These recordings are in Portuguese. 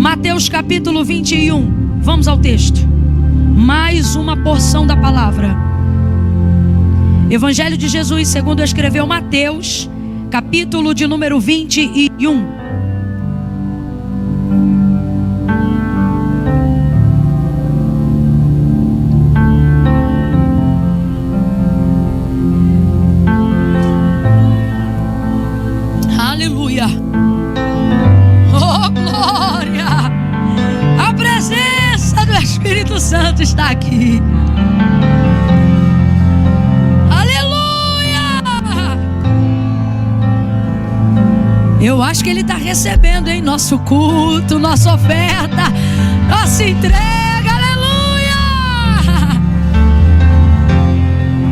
Mateus capítulo 21. Vamos ao texto. Mais uma porção da palavra. Evangelho de Jesus segundo escreveu Mateus, capítulo de número 21. Aleluia. Oh, glória. A presença do Espírito Santo está aqui. Eu acho que Ele está recebendo, hein? Nosso culto, nossa oferta, nossa entrega, aleluia!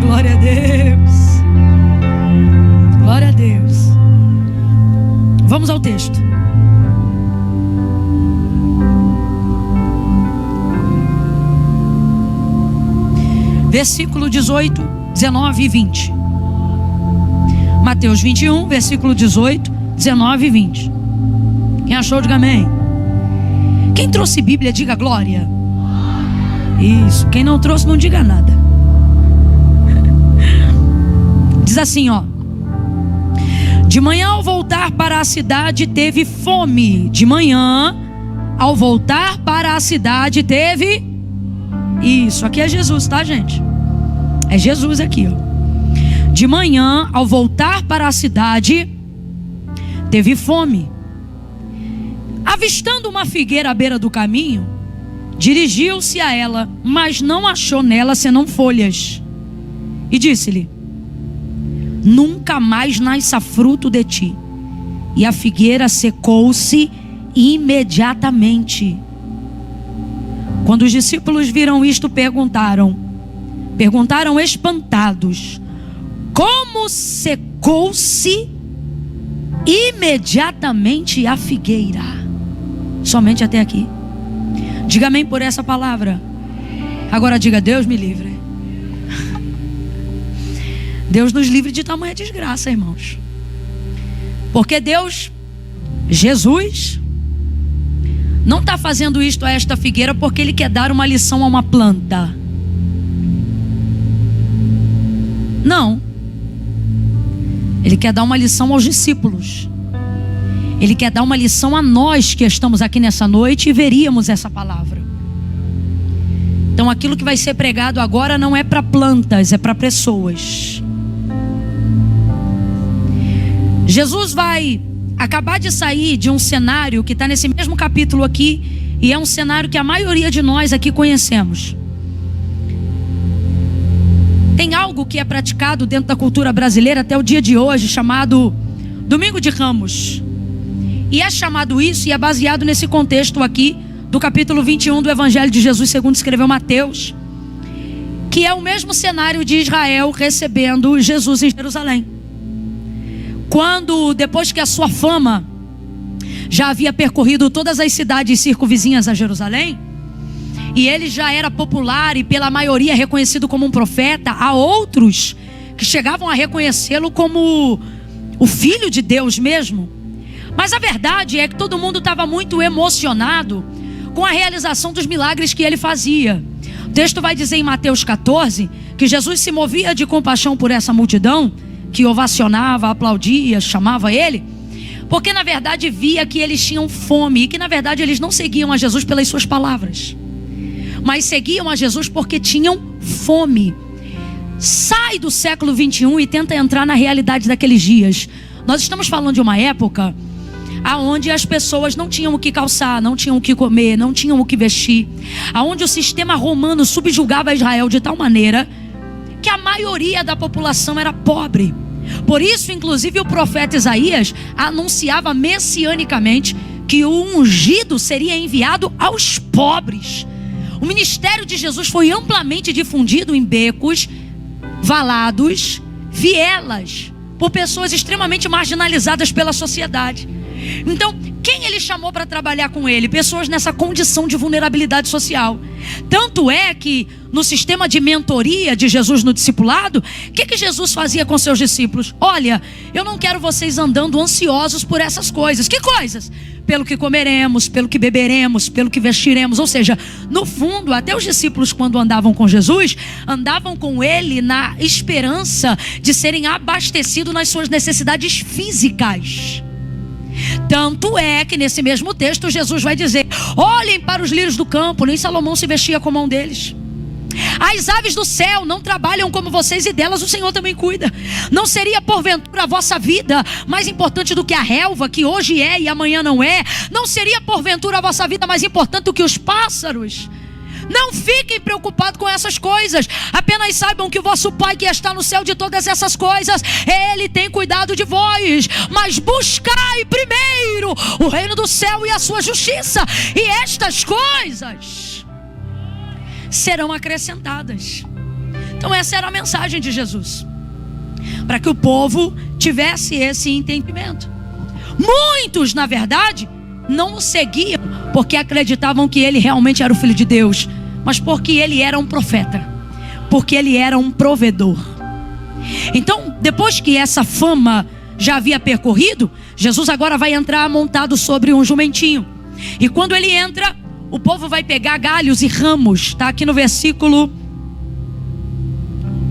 Glória a Deus, glória a Deus. Vamos ao texto. Versículo 18, 19 e 20. Mateus 21, versículo 18, 19 e 20. Quem achou, diga amém. Quem trouxe Bíblia, diga glória. Isso. Quem não trouxe, não diga nada. Diz assim, ó: de manhã ao voltar para a cidade teve fome. De manhã ao voltar para a cidade teve... Isso, aqui é Jesus, tá, gente? É Jesus aqui, ó. De manhã ao voltar para a cidade teve fome. Avistando uma figueira à beira do caminho, dirigiu-se a ela, mas não achou nela senão folhas. E disse-lhe: nunca mais nasça fruto de ti. E a figueira secou-se imediatamente. Quando os discípulos viram isto, perguntaram espantados: como secou-se imediatamente a figueira? Somente até aqui. Diga amém por essa palavra. Agora diga: Deus me livre. Deus nos livre de tamanha desgraça, irmãos. Porque Deus, Jesus, não está fazendo isto a esta figueira porque Ele quer dar uma lição a uma planta. Não. Ele quer dar uma lição aos discípulos. Ele quer dar uma lição a nós que estamos aqui nessa noite e veríamos essa palavra. Então aquilo que vai ser pregado agora não é para plantas, é para pessoas. Jesus vai acabar de sair de um cenário que está nesse mesmo capítulo aqui, e é um cenário que a maioria de nós aqui conhecemos. Tem algo que é praticado dentro da cultura brasileira até o dia de hoje, chamado Domingo de Ramos. E é chamado isso e é baseado nesse contexto aqui do capítulo 21 do Evangelho de Jesus segundo escreveu Mateus, que é o mesmo cenário de Israel recebendo Jesus em Jerusalém. Quando, depois que a sua fama já havia percorrido todas as cidades circunvizinhas a Jerusalém, e ele já era popular e pela maioria reconhecido como um profeta, há outros que chegavam a reconhecê-lo como o Filho de Deus mesmo. Mas a verdade é que todo mundo estava muito emocionado com a realização dos milagres que ele fazia. O texto vai dizer em Mateus 14 que Jesus se movia de compaixão por essa multidão que ovacionava, aplaudia, chamava ele, porque na verdade via que eles tinham fome e que na verdade eles não seguiam a Jesus pelas suas palavras, mas seguiam a Jesus porque tinham fome. Sai do século 21 e tenta entrar na realidade daqueles dias. Nós estamos falando de uma época aonde as pessoas não tinham o que calçar, não tinham o que comer, não tinham o que vestir, aonde o sistema romano subjugava Israel de tal maneira que a maioria da população era pobre. Por isso, inclusive, o profeta Isaías anunciava messianicamente que o ungido seria enviado aos pobres. O ministério de Jesus foi amplamente difundido em becos, valados, vielas, por pessoas extremamente marginalizadas pela sociedade. Então, quem ele chamou para trabalhar com ele? Pessoas nessa condição de vulnerabilidade social. Tanto é que no sistema de mentoria de Jesus no discipulado, o que Jesus fazia com seus discípulos? Olha, eu não quero vocês andando ansiosos por essas coisas. Que coisas? Pelo que comeremos, pelo que beberemos, pelo que vestiremos. Ou seja, no fundo, até os discípulos, quando andavam com Jesus, andavam com ele na esperança de serem abastecidos nas suas necessidades físicas. Tanto é que nesse mesmo texto Jesus vai dizer: olhem para os lírios do campo, nem Salomão se vestia como um deles. As aves do céu não trabalham como vocês, e delas o Senhor também cuida. Não seria porventura a vossa vida mais importante do que a relva, que hoje é e amanhã não é? Não seria porventura a vossa vida mais importante do que os pássaros? Não fiquem preocupados com essas coisas. Apenas saibam que o vosso Pai que está no céu de todas essas coisas, Ele tem cuidado de vós. Mas buscai primeiro o reino do céu e a sua justiça, e estas coisas serão acrescentadas. Então essa era a mensagem de Jesus, para que o povo tivesse esse entendimento. Muitos, na verdade, não o seguiam porque acreditavam que ele realmente era o Filho de Deus, mas porque ele era um profeta, porque ele era um provedor. Então, depois que essa fama já havia percorrido, Jesus agora vai entrar montado sobre um jumentinho. E quando ele entra, o povo vai pegar galhos e ramos. Está aqui no versículo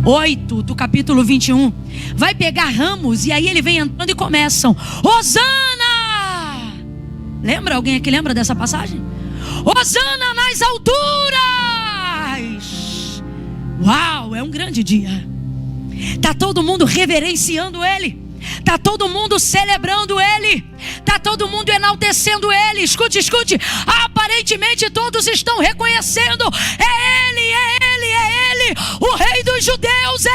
8 do capítulo 21. Vai pegar ramos, e aí ele vem entrando e começam: Hosana! Lembra? Alguém aqui lembra dessa passagem? Hosana nas alturas! Uau, é um grande dia. Está todo mundo reverenciando ele, está todo mundo celebrando ele, está todo mundo enaltecendo ele. Escute, escute. Aparentemente todos estão reconhecendo: é ele, é ele, é ele, o rei dos judeus, é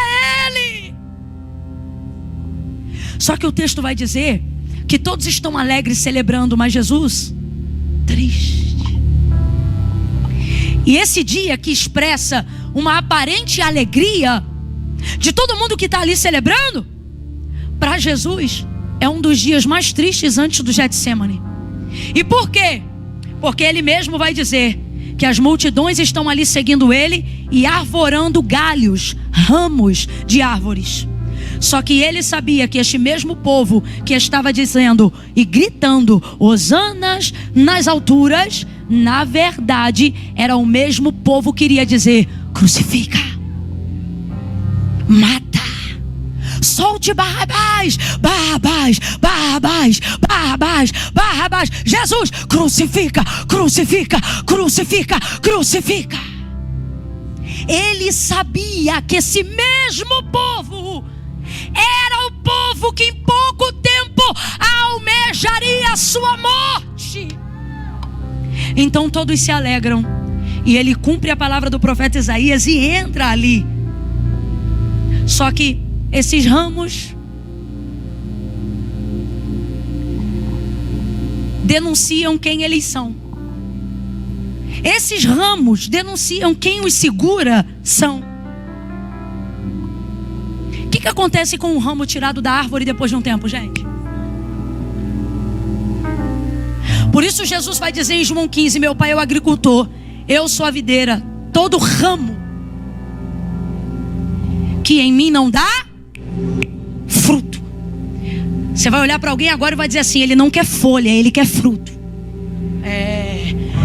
ele. Só que o texto vai dizer que todos estão alegres celebrando, mas Jesus triste. E esse dia que expressa uma aparente alegria de todo mundo que está ali celebrando, para Jesus é um dos dias mais tristes antes do Getsemane. E por quê? Porque ele mesmo vai dizer que as multidões estão ali seguindo ele e arvorando galhos, ramos de árvores. Só que ele sabia que este mesmo povo que estava dizendo e gritando hosanas nas alturas, na verdade era o mesmo povo que iria dizer: crucifica, mata, solte Barrabás, Barrabás, Barrabás, Barrabás, Barrabás. Jesus, crucifica, crucifica, crucifica, crucifica. Ele sabia que esse mesmo povo era o povo que em pouco tempo almejaria a sua morte. Então todos se alegram, e ele cumpre a palavra do profeta Isaías e entra ali. Só que esses ramos denunciam quem eles são. Esses ramos denunciam quem os segura são. O que acontece com um ramo tirado da árvore depois de um tempo, gente? Por isso Jesus vai dizer em João 15: meu pai é o agricultor, eu sou a videira. Todo ramo que em mim não dá fruto. Você vai olhar para alguém agora e vai dizer assim: ele não quer folha, ele quer fruto.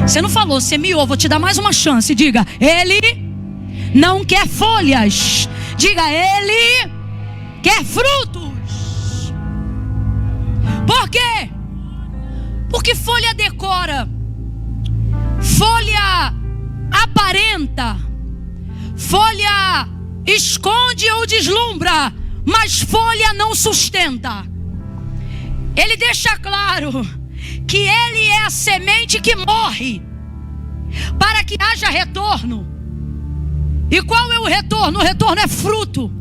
Você não falou, você miou, vou te dar mais uma chance. Diga: ele não quer folhas. Diga: ele quer frutos. Por quê? Porque folha decora, folha aparenta, folha esconde ou deslumbra, mas folha não sustenta. Ele deixa claro que ele é a semente que morre para que haja retorno. E qual é o retorno? O retorno é fruto.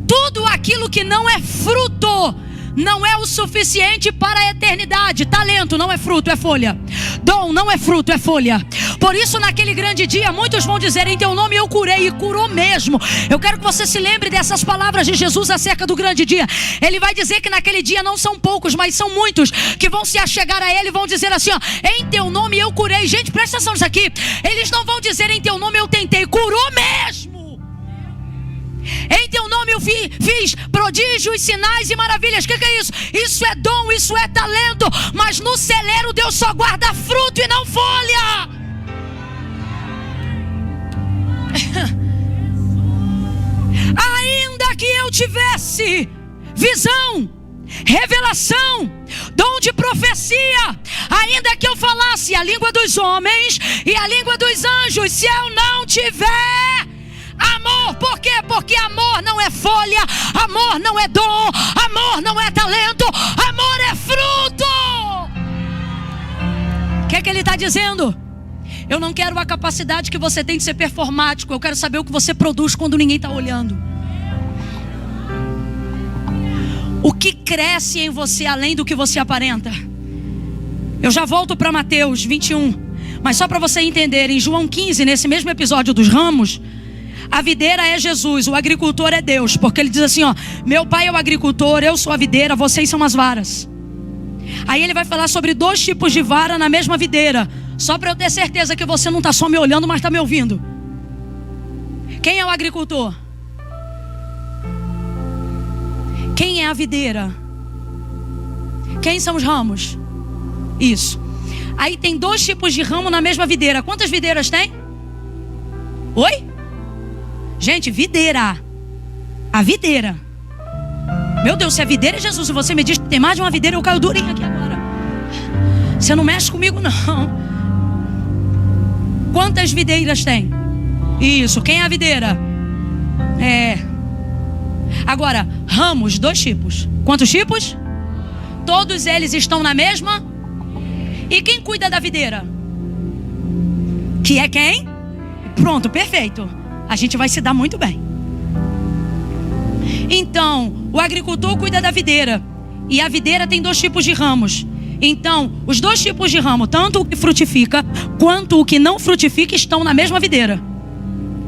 Tudo aquilo que não é fruto não é o suficiente para a eternidade. Talento não é fruto, é folha. Dom não é fruto, é folha. Por isso naquele grande dia muitos vão dizer: em teu nome eu curei, e curou mesmo. Eu quero que você se lembre dessas palavras de Jesus acerca do grande dia. Ele vai dizer que naquele dia não são poucos, mas são muitos que vão se achegar a ele e vão dizer assim, ó: em teu nome eu curei. Gente, presta atenção nisso aqui. Eles não vão dizer: em teu nome eu tentei, curou mesmo. Em teu nome eu fiz prodígios, sinais e maravilhas. O que é isso? Isso é dom, isso é talento. Mas no celeiro Deus só guarda fruto e não folha. Ainda que eu tivesse visão, revelação, dom de profecia, ainda que eu falasse a língua dos homens e a língua dos anjos, se eu não tiver amor, por quê? Porque amor não é folha, amor não é dom, amor não é talento, amor é fruto. O que é que ele está dizendo? Eu não quero a capacidade que você tem de ser performático, eu quero saber o que você produz quando ninguém está olhando. O que cresce em você além do que você aparenta? Eu já volto para Mateus 21, mas só para você entender, em João 15, nesse mesmo episódio dos ramos, a videira é Jesus, o agricultor é Deus, porque ele diz assim, ó: meu pai é o agricultor, eu sou a videira, vocês são as varas. Aí ele vai falar sobre 2 tipos de vara na mesma videira, só para eu ter certeza que você não está só me olhando, mas está me ouvindo. Quem é o agricultor? Quem é a videira? Quem são os ramos? Isso. Aí tem 2 tipos de ramo na mesma videira. Quantas videiras tem? Oi? Gente, videira. A videira. Meu Deus, se a videira é Jesus e você me diz que tem mais de uma videira, eu caio durinho aqui agora. Você não mexe comigo não. Quantas videiras tem? Isso, quem é a videira? Agora, ramos, 2 tipos. Quantos tipos? Todos eles estão na mesma. E quem cuida da videira? Que é quem? Pronto, perfeito. A gente vai se dar muito bem. Então, o agricultor cuida da videira. E a videira tem 2 tipos de ramos. Então, os 2 tipos de ramo, tanto o que frutifica quanto o que não frutifica, estão na mesma videira.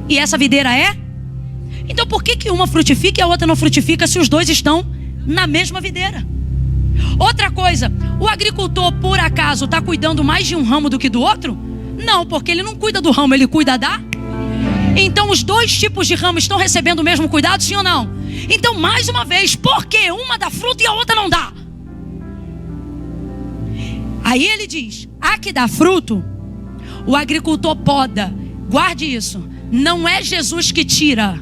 E essa videira é? Então por que uma frutifica e a outra não frutifica se os 2 estão na mesma videira? Outra coisa, o agricultor por acaso está cuidando mais de um ramo do que do outro? Não, porque ele não cuida do ramo, ele cuida da... Então os 2 tipos de ramo estão recebendo o mesmo cuidado, sim ou não? Então mais uma vez, por que uma dá fruto e a outra não dá? Aí ele diz: a que dá fruto, o agricultor poda. Guarde isso, não é Jesus que tira.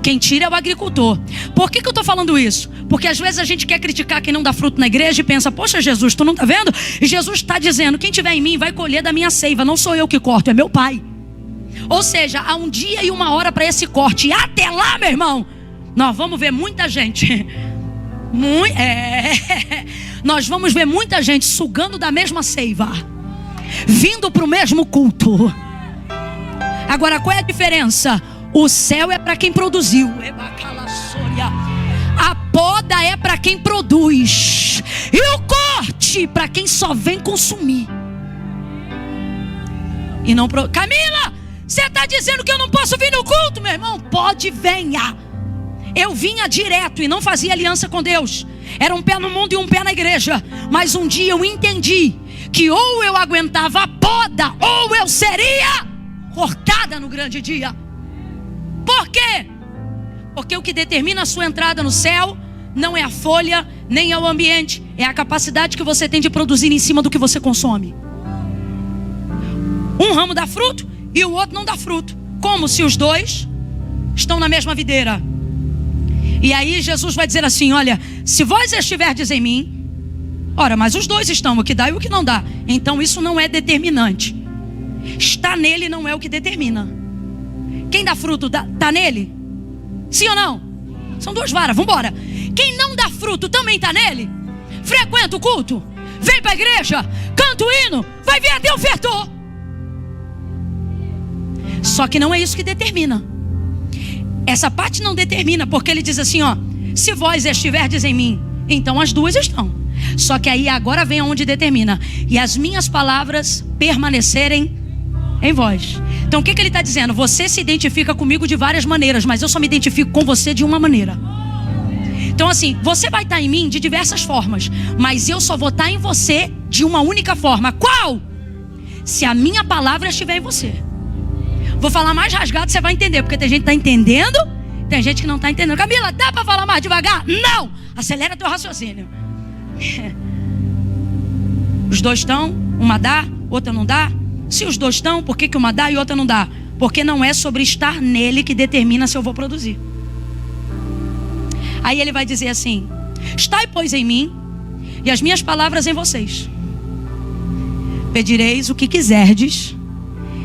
Quem tira é o agricultor. Por que eu estou falando isso? Porque às vezes a gente quer criticar quem não dá fruto na igreja e pensa: poxa, Jesus, tu não está vendo? E Jesus está dizendo: quem tiver em mim vai colher da minha seiva. Não sou eu que corto, é meu pai. Ou seja, há um dia e uma hora para esse corte. E até lá, meu irmão, nós vamos ver muita gente nós vamos ver muita gente sugando da mesma seiva, vindo para o mesmo culto. Agora, qual é a diferença? O céu é para quem produziu, a poda é para quem produz, e o corte para quem só vem consumir e não Camila, você está dizendo que eu não posso vir no culto? Meu irmão, pode, venha. Eu vinha direto e não fazia aliança com Deus. Era um pé no mundo e um pé na igreja. Mas um dia eu entendi que ou eu aguentava a poda, ou eu seria cortada no grande dia. Por quê? Porque o que determina a sua entrada no céu não é a folha, nem é o ambiente. É a capacidade que você tem de produzir em cima do que você consome. Um ramo dá fruto e o outro não dá fruto. Como se os 2 estão na mesma videira. E aí Jesus vai dizer assim: olha, se vós estiverdes em mim, ora, mas os 2 estão, o que dá e o que não dá. Então isso não é determinante. Está nele não é o que determina. Quem dá fruto está nele? Sim ou não? São 2 varas, vamos embora. Quem não dá fruto também está nele? Frequenta o culto, vem para a igreja, canta o hino, vai vir até o ofertor. Só que não é isso que determina. Essa parte não determina, porque ele diz assim, ó: se vós estiverdes em mim, então as 2 estão. Só que aí agora vem aonde determina: e as minhas palavras permanecerem em vós. Então o que ele está dizendo? Você se identifica comigo de várias maneiras, mas eu só me identifico com você de uma maneira. Então assim, você vai estar em mim de diversas formas, mas eu só vou estar em você de uma única forma. Qual? Se a minha palavra estiver em você. Vou falar mais rasgado, você vai entender, porque tem gente que está entendendo, tem gente que não está entendendo. Camila, dá para falar mais devagar? Não! Acelera teu raciocínio. Os dois estão, uma dá, outra não dá. Se os dois estão, por que uma dá e outra não dá? Porque não é sobre estar nele que determina se eu vou produzir. Aí ele vai dizer assim: estai, pois, em mim, e as minhas palavras em vocês. Pedireis o que quiserdes,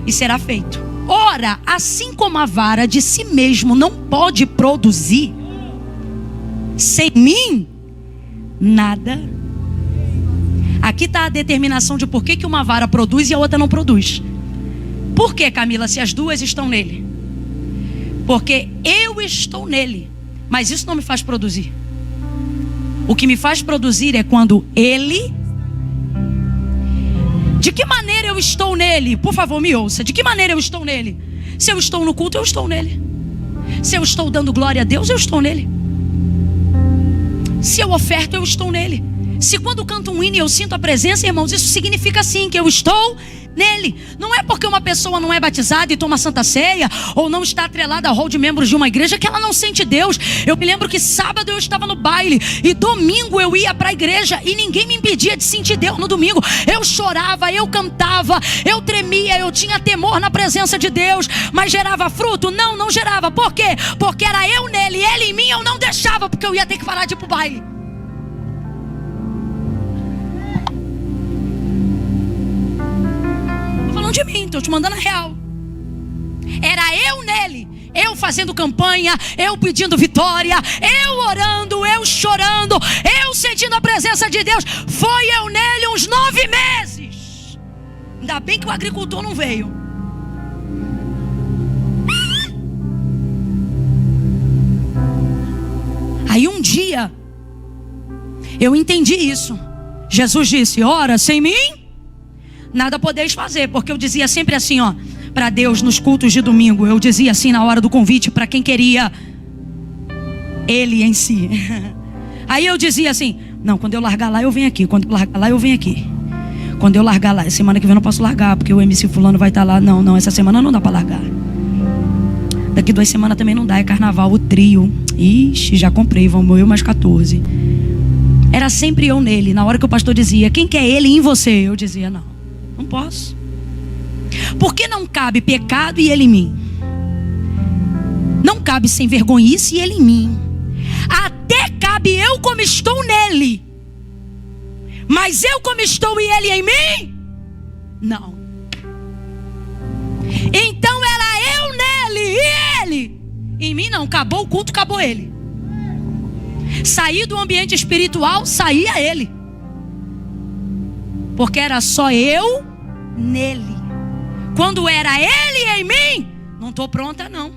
e será feito. Ora, assim como a vara de si mesmo não pode produzir, sem mim, nada. Aqui está a determinação de por que uma vara produz e a outra não produz. Por que, Camila, se as duas estão nele? Porque eu estou nele, mas isso não me faz produzir. O que me faz produzir é quando ele... De que maneira eu estou nele? Por favor, me ouça. De que maneira eu estou nele? Se eu estou no culto, eu estou nele. Se eu estou dando glória a Deus, eu estou nele. Se eu oferto, eu estou nele. Se quando canto um hino eu sinto a presença, irmãos, isso significa sim que eu estou nele. Não é porque uma pessoa não é batizada e toma santa ceia, ou não está atrelada ao rol de membros de uma igreja, que ela não sente Deus. Eu me lembro que sábado eu estava no baile e domingo eu ia para a igreja e ninguém me impedia de sentir Deus no domingo. Eu chorava, eu cantava, eu tremia, eu tinha temor na presença de Deus. Mas gerava fruto? Não, não gerava. Por quê? Porque era eu nele, ele em mim. Eu não deixava, porque eu ia ter que parar de ir para o baile. De mim, estou te mandando a real. Era eu nele, eu fazendo campanha, eu pedindo vitória, eu orando, eu chorando, eu sentindo a presença de Deus. Foi eu nele uns 9 meses. Ainda bem que o agricultor não veio. Aí um dia eu entendi isso. Jesus disse: ora, sem mim nada podeis fazer. Porque eu dizia sempre assim, ó, para Deus nos cultos de domingo. Eu dizia assim na hora do convite para quem queria ele em si. Aí eu dizia assim: não, quando eu largar lá eu venho aqui. Quando eu largar lá eu venho aqui. Quando eu largar lá, semana que vem eu não posso largar, porque o MC fulano vai estar lá. Não, essa semana não dá para largar. Daqui 2 semanas também não dá, é carnaval, o trio. Ixi, já comprei, vamos eu mais 14. Era sempre eu nele. Na hora que o pastor dizia: quem quer ele em você? Eu dizia: não posso. Porque não cabe pecado e ele em mim. Não cabe sem vergonhice e ele em mim. Até cabe eu como estou nele. Mas eu como estou e ele em mim? Não. Então era eu nele e ele em mim. Não, acabou o culto, acabou ele. Saí do ambiente espiritual, saía ele. Porque era só eu nele. Quando era ele em mim, não estou pronta não.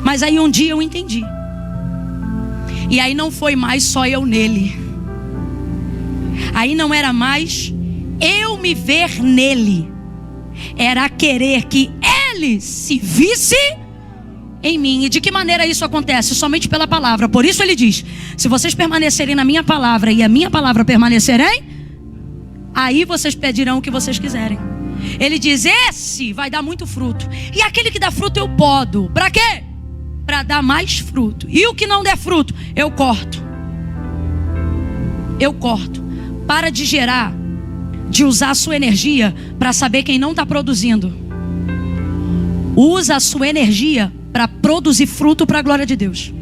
Mas aí um dia eu entendi. E aí não foi mais só eu nele. Aí não era mais eu me ver nele. Era querer que ele se visse em mim. E de que maneira isso acontece? Somente pela palavra. Por isso ele diz: se vocês permanecerem na minha palavra e a minha palavra permanecerem, aí vocês pedirão o que vocês quiserem. Ele diz: esse vai dar muito fruto. E aquele que dá fruto eu podo. Para quê? Para dar mais fruto. E o que não der fruto, eu corto. Eu corto. Para de gerar, de usar a sua energia para saber quem não está produzindo. Usa a sua energia para produzir fruto para a glória de Deus.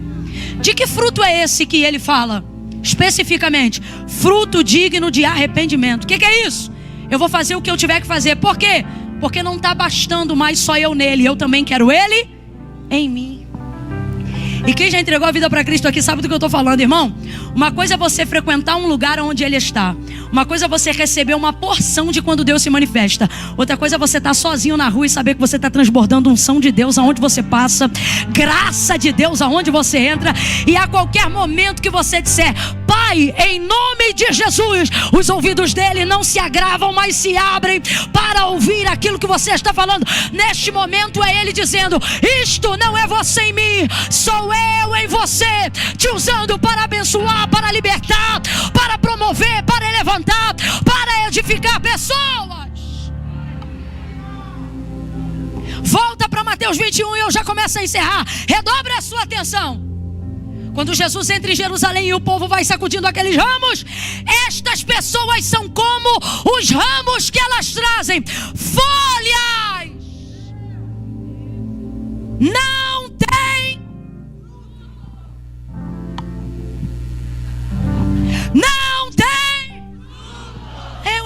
De que fruto é esse que ele fala? Especificamente, fruto digno de arrependimento. O que é isso? Eu vou fazer o que eu tiver que fazer. Por quê? Porque não está bastando mais só eu nele. Eu também quero ele em mim. E quem já entregou a vida para Cristo aqui sabe do que eu estou falando, irmão. Uma coisa é você frequentar um lugar onde Ele está. Uma coisa é você receber uma porção de quando Deus se manifesta. Outra coisa é você estar sozinho na rua e saber que você está transbordando unção de Deus aonde você passa, graça de Deus aonde você entra. E a qualquer momento que você disser: Pai, em nome de Jesus, os ouvidos dele não se agravam, mas se abrem para ouvir aquilo que você está falando. Neste momento é Ele dizendo: isto não é você em mim, sou eu em você, te usando para abençoar, para libertar, para promover, para levantar, para edificar pessoas. Volta para Mateus 21 e eu já começo a encerrar. Redobre a sua atenção. Quando Jesus entra em Jerusalém e o povo vai sacudindo aqueles ramos, estas pessoas são como os ramos que elas trazem, folhas. Não tem. Não tem.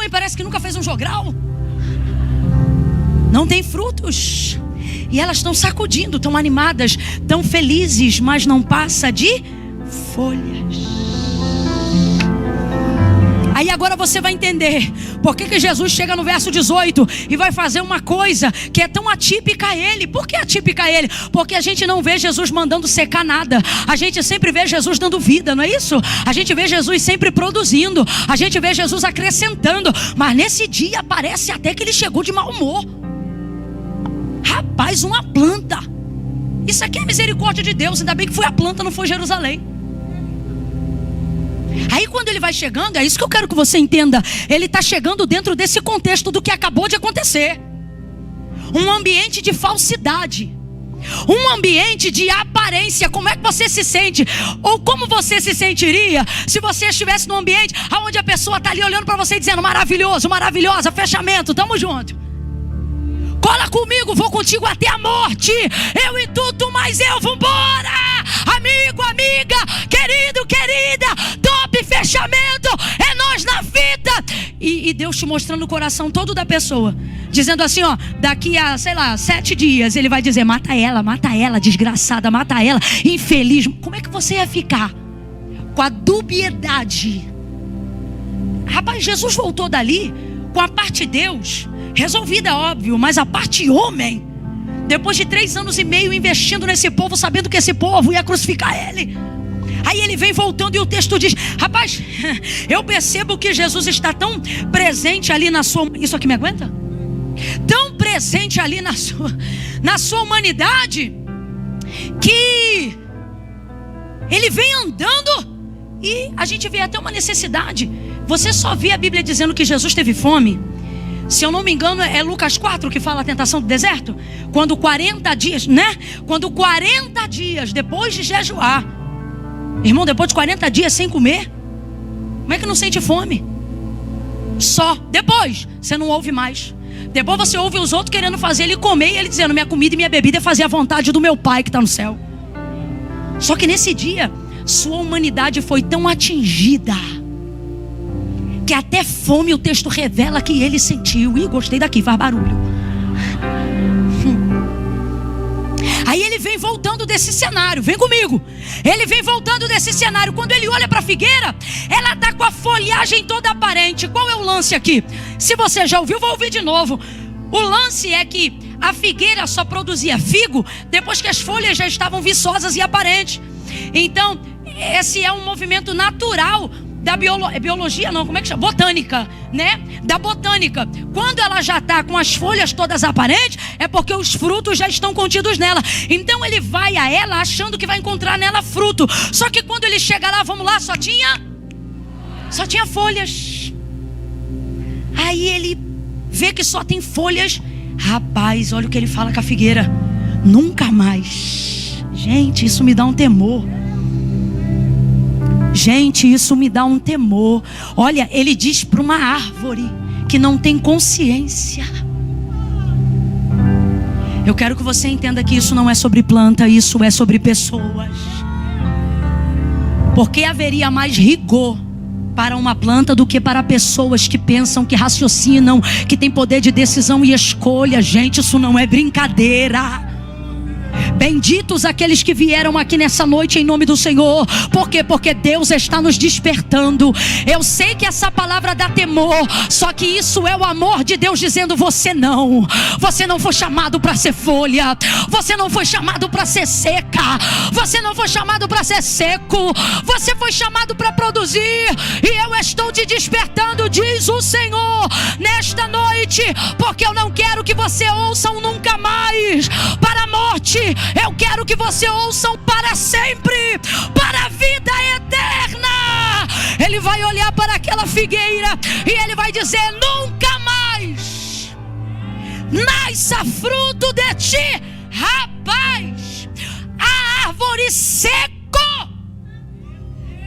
Parece que nunca fez um jogral. Não tem frutos. E elas estão sacudindo, estão animadas, estão felizes, mas não passa de folhas. Aí agora você vai entender por que Jesus chega no verso 18 e vai fazer uma coisa que é tão atípica a Ele. Por que atípica a Ele? Porque a gente não vê Jesus mandando secar nada. A gente sempre vê Jesus dando vida, não é isso? A gente vê Jesus sempre produzindo. A gente vê Jesus acrescentando. Mas nesse dia parece até que Ele chegou de mau humor. Rapaz, uma planta. Isso aqui é misericórdia de Deus. Ainda bem que foi a planta, não foi Jerusalém. Aí quando ele vai chegando, é isso que eu quero que você entenda. Ele está chegando dentro desse contexto do que acabou de acontecer. Um ambiente de falsidade. Um ambiente de aparência. Como é que você se sente? Ou como você se sentiria se você estivesse num ambiente onde a pessoa está ali olhando para você e dizendo: maravilhoso, maravilhosa, fechamento, tamo junto, cola comigo, vou contigo até a morte. Eu e tu mais eu, vambora. Amigo, amiga, querido, querida, top, fechamento, é nós na fita. E Deus te mostrando o coração todo da pessoa, dizendo assim, ó, daqui a, 7 dias ele vai dizer: mata ela, desgraçada, mata ela, infeliz. Como é que você ia ficar? Com a dubiedade. Rapaz, Jesus voltou dali com a parte de Deus resolvida, óbvio, mas a parte homem, depois de 3 anos e meio investindo nesse povo, sabendo que esse povo ia crucificar ele. Aí ele vem voltando e o texto diz: rapaz, eu percebo que Jesus está tão presente ali na sua... Isso aqui me aguenta? Tão presente ali na sua humanidade, que ele vem andando e a gente vê até uma necessidade. Você só vê a Bíblia dizendo que Jesus teve fome. Se eu não me engano, é Lucas 4 que fala a tentação do deserto. Quando 40 dias, né? Quando 40 dias depois de jejuar. Irmão, depois de 40 dias sem comer, como é que não sente fome? Só depois, você não ouve mais. Depois você ouve os outros querendo fazer ele comer e ele dizendo: minha comida e minha bebida é fazer a vontade do meu Pai que está no céu. Só que nesse dia, sua humanidade foi tão atingida que até fome o texto revela que ele sentiu. Ih, gostei daqui, faz barulho. Aí ele vem voltando desse cenário, vem comigo. Ele vem voltando desse cenário. Quando ele olha para a figueira, ela está com a folhagem toda aparente. Qual é o lance aqui? Se você já ouviu, vou ouvir de novo. O lance é que a figueira só produzia figo depois que as folhas já estavam viçosas e aparentes. Então, esse é um movimento natural da biologia, não, como é que chama? Botânica, né? Da botânica. Quando ela já está com as folhas todas aparentes, é porque os frutos já estão contidos nela. Então ele vai a ela achando que vai encontrar nela fruto. Só que quando ele chega lá, vamos lá, só tinha folhas. Aí ele vê que só tem folhas. Rapaz, olha o que ele fala com a figueira: nunca mais. Gente, isso me dá um temor. Gente, isso me dá um temor. Olha, ele diz para uma árvore que não tem consciência. Eu quero que você entenda que isso não é sobre planta, isso é sobre pessoas. Porque haveria mais rigor para uma planta do que para pessoas que pensam, que raciocinam, que têm poder de decisão e escolha. Gente, isso não é brincadeira. Benditos aqueles que vieram aqui nessa noite em nome do Senhor. Por quê? Porque Deus está nos despertando. Eu sei que essa palavra dá temor, só que isso é o amor de Deus dizendo: você não foi chamado para ser folha, você não foi chamado para ser seca, você não foi chamado para ser seco, você foi chamado para produzir. E eu estou te despertando, diz o Senhor, nesta noite, porque eu não quero que você ouça um nunca mais para a morte. Eu quero que você ouça um para sempre, para a vida eterna. Ele vai olhar para aquela figueira e ele vai dizer: nunca mais nasça fruto de ti. Rapaz, a árvore secou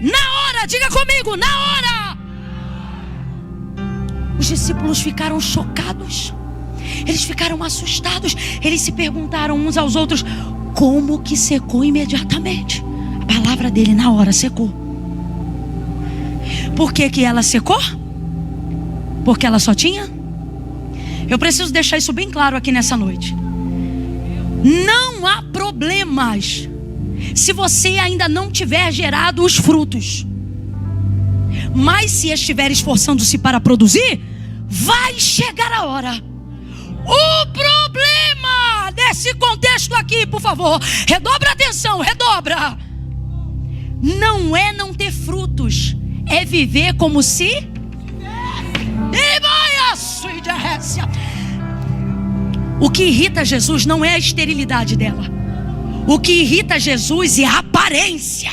na hora. Diga comigo, na hora. Os discípulos ficaram chocados, eles ficaram assustados. Eles se perguntaram uns aos outros: como que secou imediatamente? A palavra dele na hora secou. Por que que ela secou? Porque ela só tinha? Eu preciso deixar isso bem claro aqui nessa noite. Não há problemas se você ainda não tiver gerado os frutos. Mas se estiver esforçando-se para produzir, vai chegar a hora. O problema desse contexto aqui, por favor, redobra a atenção, redobra. Não é não ter frutos, é viver como se... O que irrita Jesus não é a esterilidade dela. O que irrita Jesus é a aparência.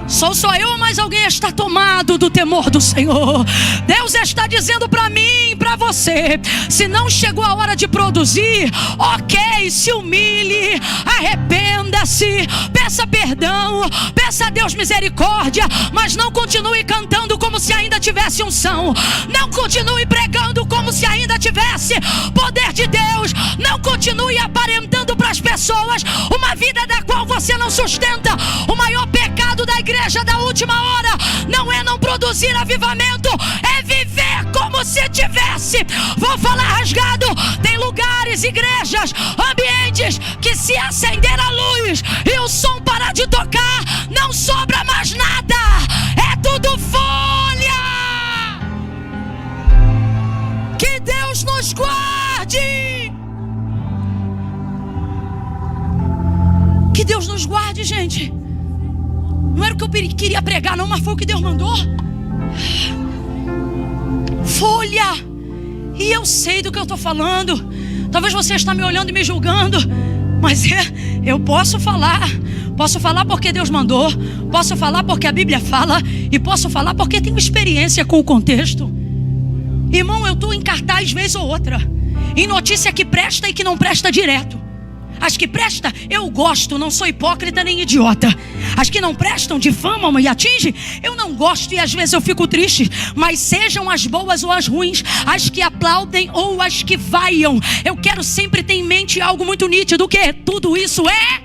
Sou só eu ou mais alguém está tomado do temor do Senhor? Deus está dizendo para mim e para você: se não chegou a hora de produzir, ok, se humilhe, arrependa-se, peça perdão, peça a Deus misericórdia, mas não continue cantando como se ainda tivesse unção. Não continue pregando como se ainda tivesse poder de Deus. Não continue aparentando para as pessoas uma vida da qual você não sustenta. O maior pecado da igreja da última hora não é não produzir avivamento, é viver como se tivesse. Vou falar rasgado. Tem lugares, igrejas, ambientes que, se acender a luz e o som parar de tocar, não sobra mais nada. É tudo folha. Que Deus nos guarde. Que Deus nos guarde, gente. Não era o que eu queria pregar não, mas foi o que Deus mandou. Folha. E eu sei do que eu estou falando. Talvez você está me olhando e me julgando, mas eu posso falar. Posso falar porque Deus mandou. Posso falar porque a Bíblia fala. E posso falar porque tenho experiência com o contexto. Irmão, eu estou em cartaz vez ou outra, em notícia que presta e que não presta direto. As que prestam, eu gosto, não sou hipócrita nem idiota. As que não prestam, difamam e atingem, eu não gosto e às vezes eu fico triste. Mas sejam as boas ou as ruins, as que aplaudem ou as que vaiam, eu quero sempre ter em mente algo muito nítido: que tudo isso é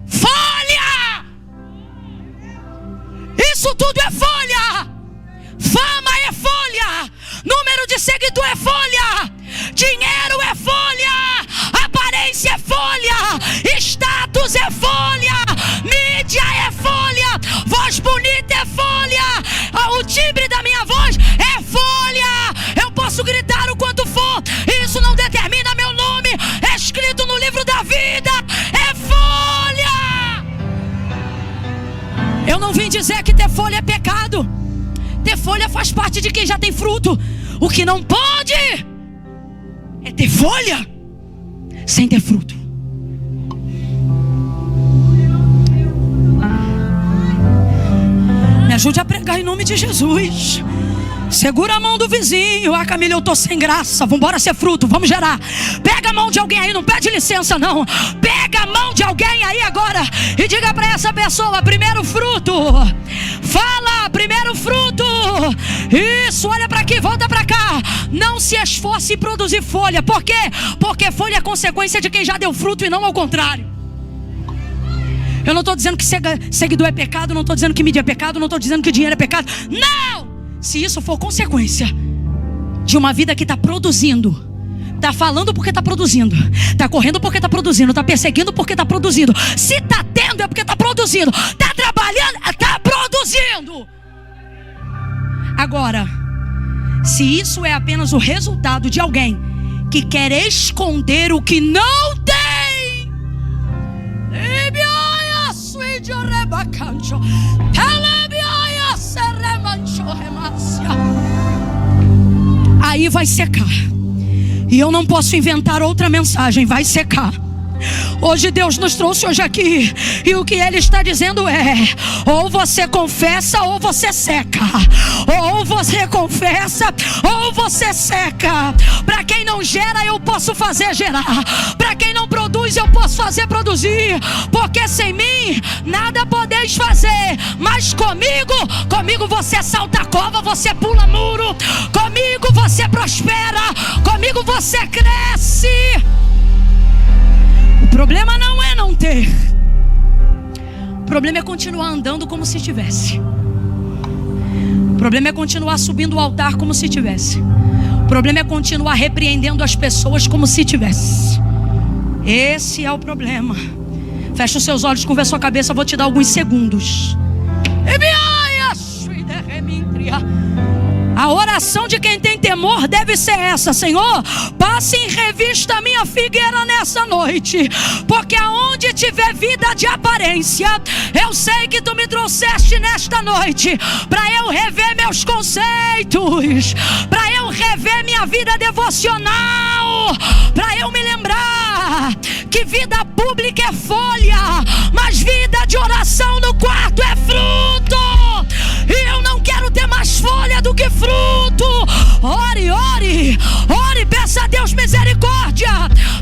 folha. Isso tudo é folha. Fama é folha. Número de seguidor é folha. Dinheiro é folha. Aparência é folha. Status é folha. Mídia é folha. Voz bonita é folha. O timbre da minha voz é folha. Eu posso gritar o quanto for, isso não determina meu nome escrito no livro da vida. É folha. Eu não vim dizer que ter folha é pecado. Ter folha faz parte de quem já tem fruto. O que não pode é ter folha sem ter fruto. Me ajude a pregar em nome de Jesus. Segura a mão do vizinho. Ah, Camila, eu tô sem graça. Vambora ser fruto, vamos gerar. Pega a mão de alguém aí, não pede licença não. Pega a mão de alguém aí agora e diga para essa pessoa: primeiro fruto. Fala, primeiro fruto. Isso, olha para aqui, volta para cá. Não se esforce em produzir folha. Por quê? Porque folha é consequência de quem já deu fruto e não ao contrário. Eu não estou dizendo que seguidor é pecado, não estou dizendo que mídia é pecado, não estou dizendo que dinheiro é pecado. Não! Se isso for consequência de uma vida que está produzindo, Está falando porque está produzindo. Está correndo porque está produzindo. Está perseguindo porque está produzindo. Se está tendo é porque está produzindo. Está trabalhando, está produzindo. Agora, se isso é apenas o resultado de alguém que quer esconder o que não tem, aí vai secar. E eu não posso inventar outra mensagem, vai secar. Hoje Deus nos trouxe hoje aqui, e o que Ele está dizendo é: ou você confessa ou você seca. Ou você confessa ou você seca. Para quem não gera, eu posso fazer gerar. Para quem não produz, eu posso fazer produzir. Porque sem mim nada podeis fazer. Mas comigo você salta a cova, você pula muro. Comigo você prospera. Comigo você cresce. O problema não é não ter. O problema é continuar andando como se tivesse. O problema é continuar subindo o altar como se tivesse. O problema é continuar repreendendo as pessoas como se tivesse. Esse é o problema. Fecha os seus olhos, curva a sua cabeça. Eu vou te dar alguns segundos. A oração de quem tem temor deve ser essa: Senhor, passe em revista a minha figueira nessa noite. Porque aonde tiver vida de aparência, eu sei que tu me trouxeste nesta noite para eu rever meus conceitos, para eu rever minha vida devocional, para eu me lembrar que vida pública é folha, mas vida de oração no quarto é fruto. E eu não quero ter mais folha do que fruto. Ore, ore, ore, peça a Deus misericórdia,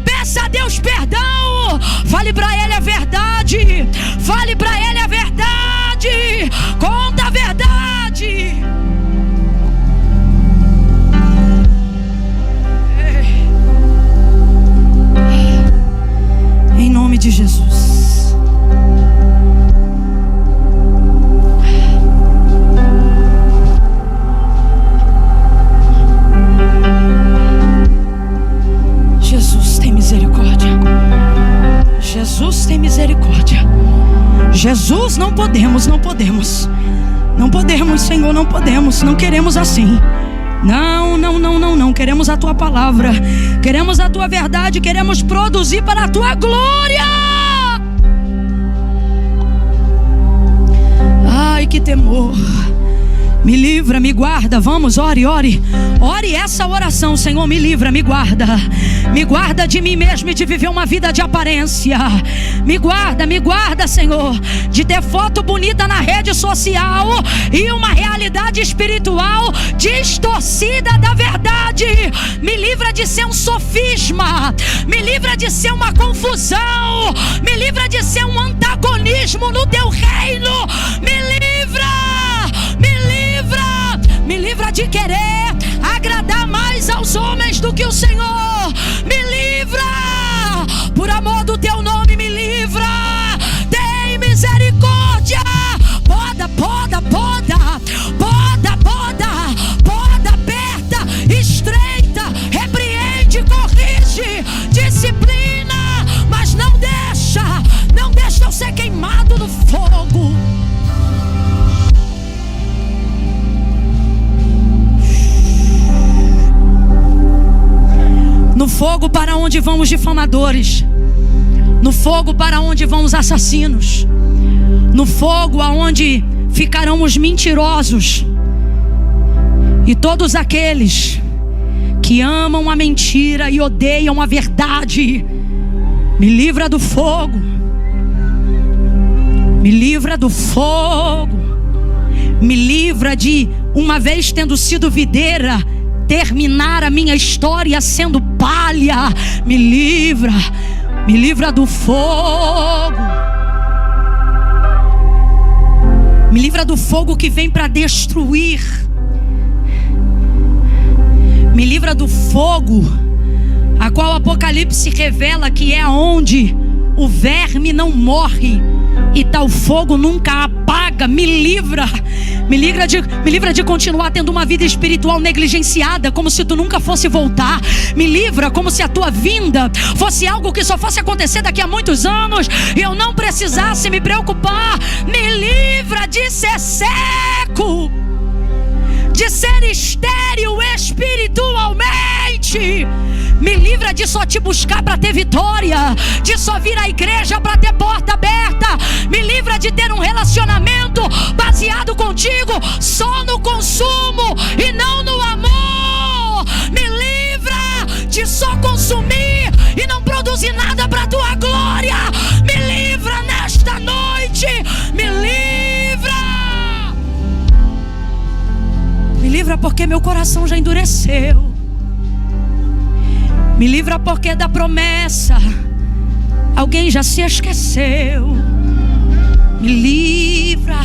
peça a Deus perdão. Fale para Ele a verdade, fale para Ele a verdade, conta a verdade. Em nome de Jesus. Jesus tem misericórdia. Jesus, não podemos, Senhor, não podemos, não queremos assim. Não queremos a Tua palavra, queremos a Tua verdade, queremos produzir para a Tua glória. Ai, que temor. Me livra, me guarda. Vamos, ore essa oração. Senhor, me livra, me guarda de mim mesmo e de viver uma vida de aparência. Me guarda, Senhor, de ter foto bonita na rede social e uma realidade espiritual distorcida da verdade. Me livra de ser um sofisma, me livra de ser uma confusão, me livra de ser um antagonismo no Teu reino. Me livra de querer agradar mais aos homens do que o Senhor. Me livra, por amor do Teu nome, me livra. Tem misericórdia. Poda, aperta, estreita, repreende, corrige, disciplina, mas não deixa eu ser queimado no fogo. No fogo para onde vão os difamadores, no fogo para onde vão os assassinos, no fogo aonde ficarão os mentirosos e todos aqueles que amam a mentira e odeiam a verdade. Me livra do fogo, me livra do fogo, me livra de, uma vez tendo sido videira, terminar a minha história sendo palha. Me livra do fogo. Me livra do fogo que vem para destruir. Me livra do fogo a qual o Apocalipse revela que é onde o verme não morre e tal fogo nunca apaga. chega, me livra de continuar tendo uma vida espiritual negligenciada, como se tu nunca fosse voltar. Me livra como se a tua vinda fosse algo que só fosse acontecer daqui a muitos anos e eu não precisasse me preocupar. Me livra de ser seco, de ser estéril espiritualmente. Me livra de só te buscar para ter vitória, de só vir à igreja para ter porta aberta. Me livra de ter um relacionamento baseado contigo só no consumo e não no amor. Me livra de só consumir e não produzir nada para a tua glória. Me livra nesta noite. Me livra. Me livra porque meu coração já endureceu. Me livra porque da promessa alguém já se esqueceu. Me livra,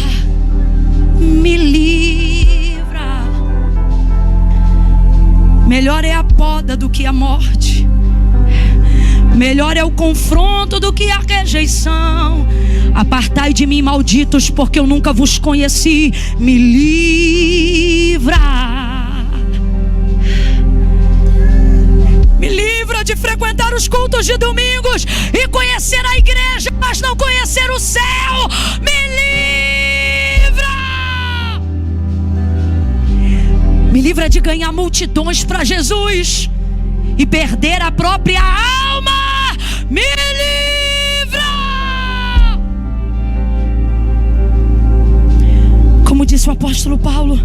me livra. Melhor é a poda do que a morte. Melhor é o confronto do que a rejeição. Apartai de mim, malditos, porque eu nunca vos conheci. Me livra. Me livra de frequentar os cultos de domingos e conhecer a igreja, mas não conhecer o céu. Me livra. Me livra de ganhar multidões para Jesus e perder a própria alma. Me livra. Como disse o apóstolo Paulo,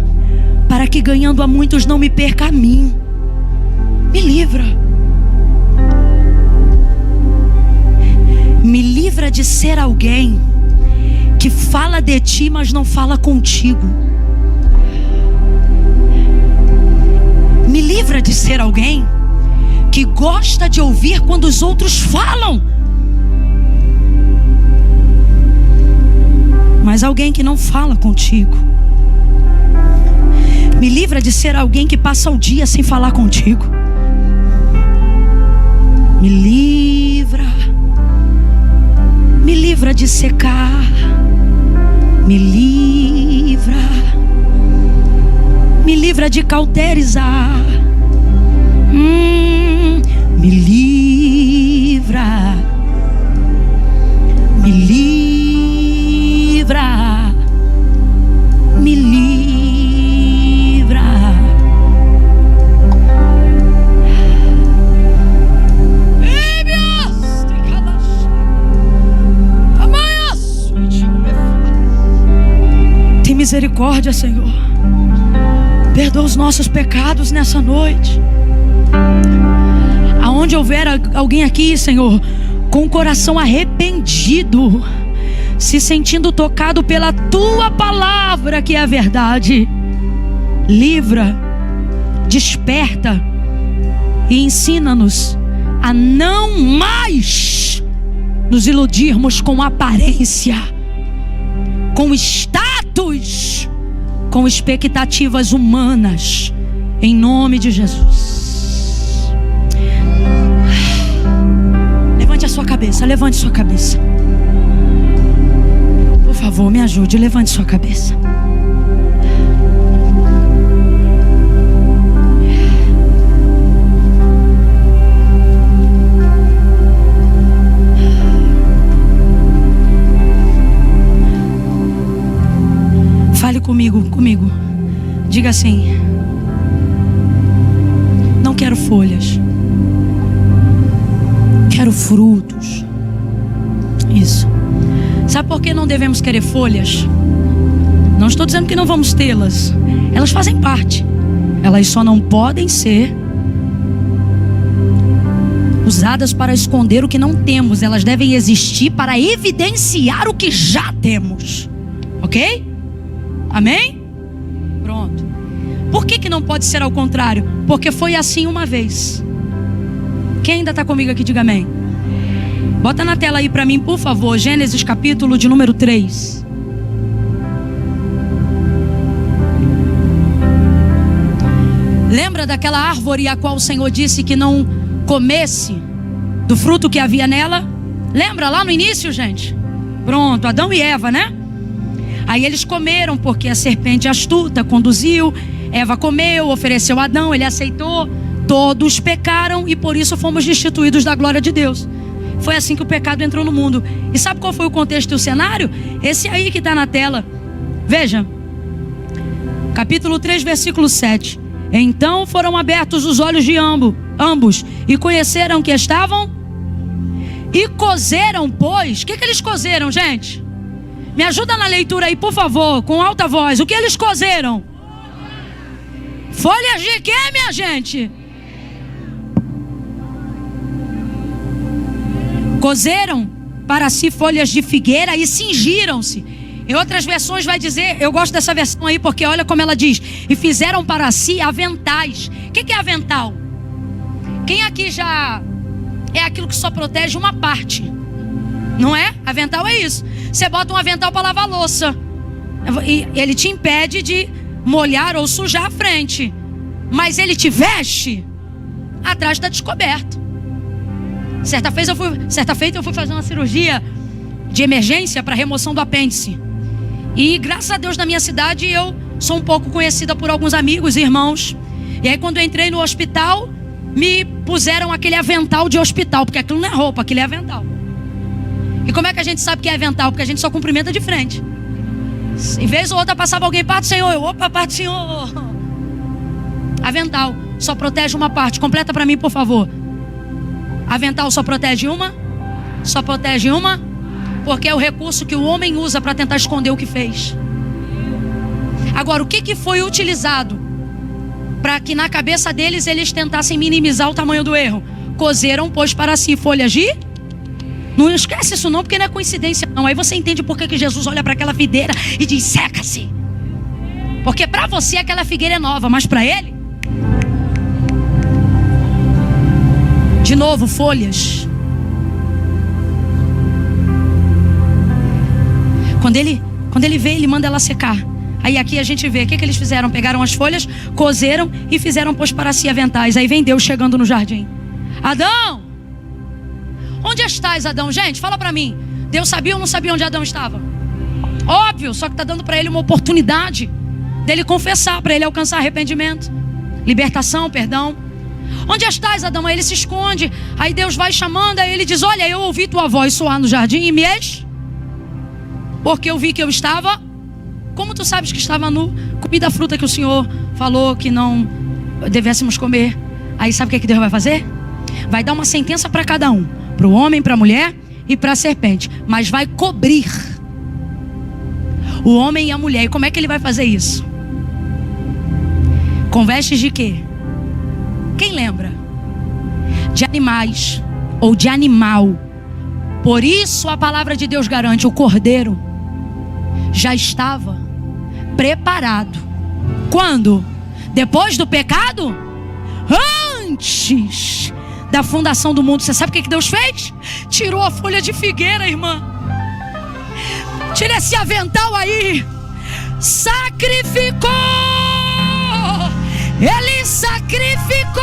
para que ganhando a muitos não me perca a mim. Me livra. Me livra de ser alguém que fala de ti, mas não fala contigo. Me livra de ser alguém que gosta de ouvir quando os outros falam, mas alguém que não fala contigo. Me livra de ser alguém que passa o dia sem falar contigo. Me livra. Me livra de secar. Me livra. Me livra de cauterizar. Me livra. Me livra. Me livra. Tem misericórdia, Senhor. Perdoa os nossos pecados nessa noite. Aonde houver alguém aqui, Senhor, com o coração arrependido, se sentindo tocado pela Tua palavra, que é a verdade, livra, desperta e ensina-nos a não mais nos iludirmos com aparência, com status, com expectativas humanas, em nome de Jesus. Levante a sua cabeça, levante sua cabeça. Por favor, me ajude, levante sua cabeça. Fale comigo. Diga assim: não quero folhas, quero frutos. Isso. Sabe por que não devemos querer folhas? Não estou dizendo que não vamos tê-las. Elas fazem parte. Elas só não podem ser usadas para esconder o que não temos. Elas devem existir para evidenciar o que já temos. Ok? Amém? Pronto. Por que não pode ser ao contrário? Porque foi assim uma vez. Quem ainda está comigo aqui, diga amém. Bota na tela aí para mim, por favor, Gênesis capítulo de número 3. Lembra daquela árvore a qual o Senhor disse que não comesse do fruto que havia nela? Lembra lá no início, gente? Pronto, Adão e Eva, né? Aí eles comeram, porque a serpente astuta conduziu. Eva comeu, ofereceu a Adão, ele aceitou. Todos pecaram e por isso fomos destituídos da glória de Deus. Foi assim que o pecado entrou no mundo. E sabe qual foi o contexto e o cenário? Esse aí que está na tela. Veja, capítulo 3, versículo 7. Então foram abertos os olhos de ambos e conheceram que estavam e cozeram, pois. O que eles cozeram, gente? Me ajuda na leitura aí, por favor, com alta voz. O que eles cozeram? Folhas de quê, minha gente? Cozeram para si folhas de figueira e cingiram-se. Em outras versões vai dizer, eu gosto dessa versão aí porque olha como ela diz: e fizeram para si aventais. O que é avental? Quem aqui já é aquilo que só protege uma parte? Não é? Avental é isso. Você bota um avental para lavar louça e ele te impede de molhar ou sujar a frente, mas ele te veste, atrás está descoberto. Certa feita eu fui fazer uma cirurgia de emergência para remoção do apêndice. E graças a Deus na minha cidade eu sou um pouco conhecida por alguns amigos e irmãos. E aí quando eu entrei no hospital, me puseram aquele avental de hospital, porque aquilo não é roupa, aquilo é avental. E como é que a gente sabe que é avental? Porque a gente só cumprimenta de frente. Em vez ou outra passava alguém, parte do Senhor, eu, opa, parte do Senhor. Avental só protege uma parte. Completa para mim, por favor. Avental só protege uma? Só protege uma? Porque é o recurso que o homem usa para tentar esconder o que fez. Agora, o que foi utilizado para que na cabeça deles eles tentassem minimizar o tamanho do erro? Cozeram, pois, para si folhas de... Não esquece isso não, porque não é coincidência não. Aí você entende por que Jesus olha para aquela videira e diz: seca-se. Porque para você aquela figueira é nova, mas para ele... De novo, folhas. Quando ele vê, ele manda ela secar. Aí aqui a gente vê, o que eles fizeram? Pegaram as folhas, cozeram e fizeram, pois, para si aventais. Aí vem Deus chegando no jardim. Adão! Onde estás, Adão? Gente, fala para mim. Deus sabia ou não sabia onde Adão estava? Óbvio, só que está dando para ele uma oportunidade dele confessar, para ele alcançar arrependimento, libertação, perdão. Onde estás, Adão? Aí ele se esconde. Aí Deus vai chamando, aí ele diz: olha, eu ouvi tua voz soar no jardim e me eis, porque eu vi que eu estava... Como tu sabes que estava nu? Comi da fruta que o Senhor falou que não devêssemos comer. Aí sabe o que Deus vai fazer? Vai dar uma sentença para cada um, para o homem, para a mulher e para a serpente. Mas vai cobrir o homem e a mulher. E como é que ele vai fazer isso? Com vestes de quê? Quem lembra? De animais ou de animal. Por isso a palavra de Deus garante: o cordeiro já estava preparado. Quando? Depois do pecado? Antes da fundação do mundo. Você sabe o que Deus fez? Tirou a folha de figueira, irmã. Tira esse avental aí. Sacrificou. Ele sacrificou.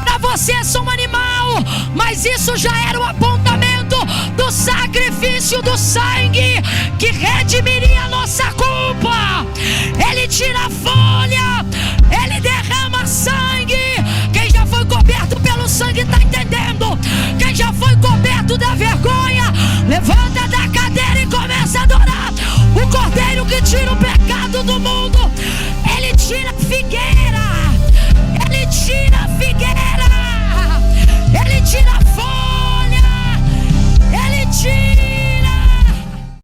Para você é só um animal, mas isso já era o apontamento do sacrifício do sangue que redimiria a nossa culpa. Ele tira a folha